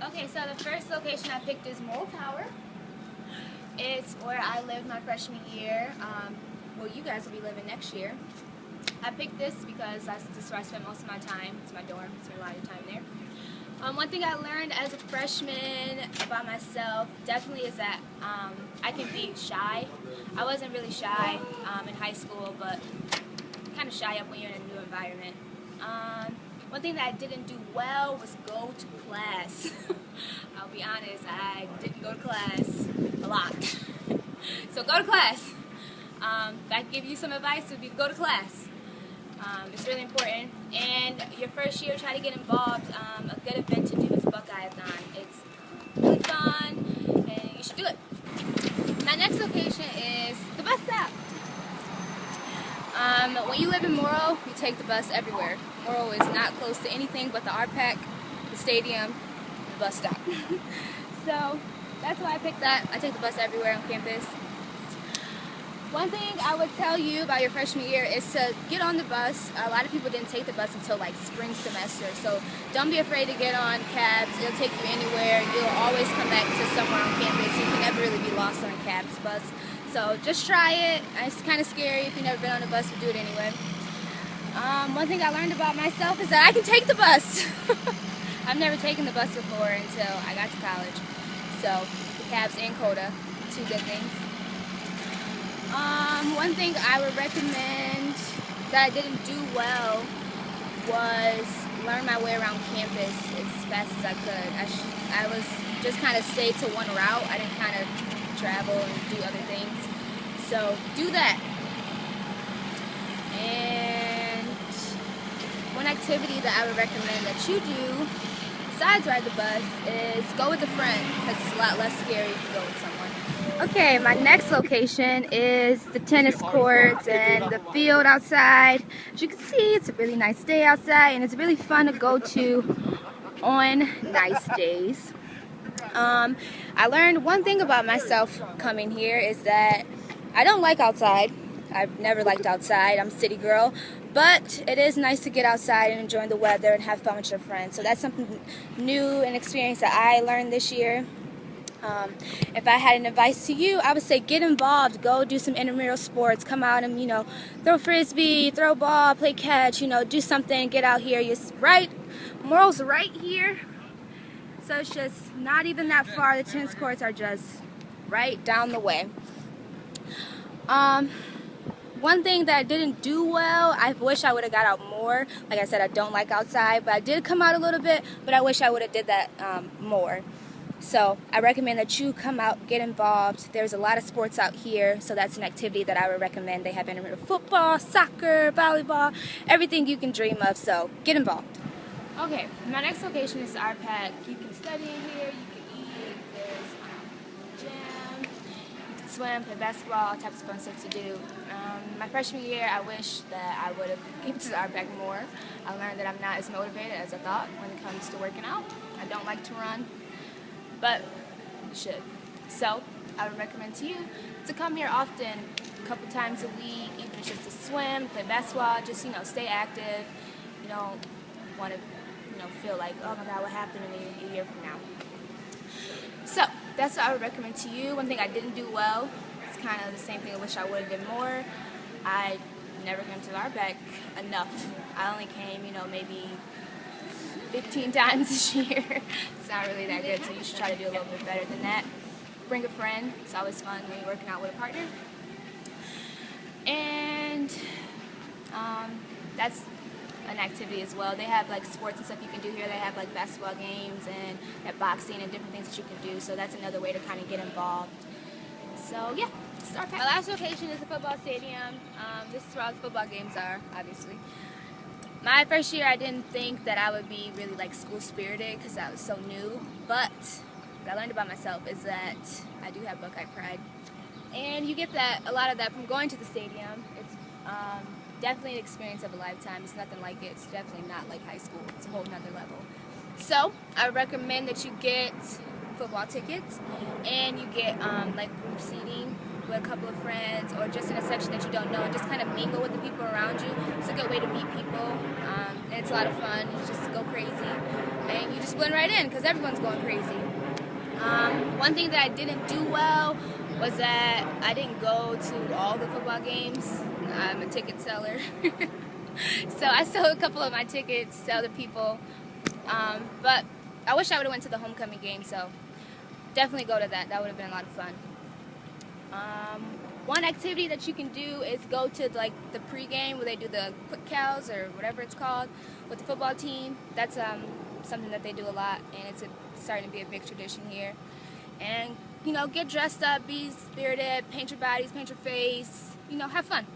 Okay, so the first location I picked is Moral Tower. It's where I lived my freshman year. Well, you guys will be living next year. I picked this because that's just where I spent most of my time. It's my dorm. I spent a lot of time there. One thing I learned as a freshman about myself definitely is that I can be shy. I wasn't really shy in high school, but kind of shy up when you're in a new environment. One thing that I didn't do well was go to class. I'll be honest, I didn't go to class a lot. So go to class. If I could give you some advice, it would be go to class. It's really important. And your first year, try to get involved. A good event to do is Buckeye-a-thon. It's really fun, and you should do it. My next location is the bus stop. When you live in Morrow, you take the bus everywhere. Morrow is not close to anything but the RPAC, the stadium, the bus stop. So that's why I picked that. I take the bus everywhere on campus. One thing I would tell you about your freshman year is to get on the bus. A lot of people didn't take the bus until like spring semester, so don't be afraid to get on cabs. It'll take you anywhere. You'll always come back to somewhere on campus. You can never really be lost on a cabs bus. So just try it. It's kind of scary if you've never been on a bus, but do it anyway. One thing I learned about myself is that I can take the bus. I've never taken the bus before until I got to college. So the cabs and CODA, two good things. One thing I would recommend that I didn't do well was learn my way around campus as fast as I could. I was just kind of stayed to one route. I didn't kind of travel and do other things. So do that. And one activity that I would recommend that you do besides ride the bus is go with a friend, because it's a lot less scary if you go with someone. Okay, my next location is the tennis courts and the field outside. As you can see, it's a really nice day outside, and it's really fun to go to on nice days. I learned one thing about myself coming here is that I don't like outside. I've never liked outside. I'm a city girl. But it is nice to get outside and enjoy the weather and have fun with your friends. So that's something new and experience that I learned this year. If I had an advice to you, I would say get involved. Go do some intramural sports. Come out and, throw frisbee, throw ball, play catch, do something. Get out here. Moral's right here. So it's just not even that far. The tennis courts are just right down the way. One thing that I didn't do well, I wish I would have got out more. Like I said, I don't like outside, but I did come out a little bit, but I wish I would have did that more. So I recommend that you come out, get involved. There's a lot of sports out here, so that's an activity that I would recommend. They have intramural football, soccer, volleyball, everything you can dream of, so get involved. Okay, my next location is RPAC. You can study in here, you can eat, there's a gym, you can swim, play basketball, all types of fun stuff to do. My freshman year, I wish that I would have came to the RPAC more. I learned that I'm not as motivated as I thought when it comes to working out. I don't like to run, but you should. So I would recommend to you to come here often, a couple times a week, even if it's just to swim, play basketball, just stay active. You don't want to feel like, oh my God, what happened to me a year from now. So that's what I would recommend to you. One thing I didn't do well, it's kind of the same thing I wish I would have done more. I never came to the RPAC enough. I only came, maybe 15 times this year. It's not really that good, so you should try to do a little bit better than that. Bring a friend. It's always fun when you're working out with a partner. And that's an activity as well. They have like sports and stuff you can do here. They have like basketball games and they have boxing and different things that you can do. So that's another way to kind of get involved. So yeah, start. My last location is the football stadium. This is where all the football games are, obviously. My first year, I didn't think that I would be really like school spirited because I was so new. But what I learned about myself is that I do have Buckeye pride, and you get a lot of that from going to the stadium. It's definitely an experience of a lifetime. It's nothing like it. It's definitely not like high school. It's a whole nother level. So I recommend that you get football tickets and you get like group seating with a couple of friends or just in a section that you don't know and just kind of mingle with the people around you. It's a good way to meet people and it's a lot of fun. You just go crazy and you just blend right in because everyone's going crazy. One thing that I didn't do well was that I didn't go to all the football games. I'm a ticket seller. So I sold a couple of my tickets to other people. But I wish I would have went to the homecoming game, so definitely go to that. That would have been a lot of fun. One activity that you can do is go to like the pregame where they do the quick cows or whatever it's called with the football team. That's something that they do a lot, and it's starting to be a big tradition here. And, you know, get dressed up, be spirited, paint your bodies, paint your face, you know, have fun.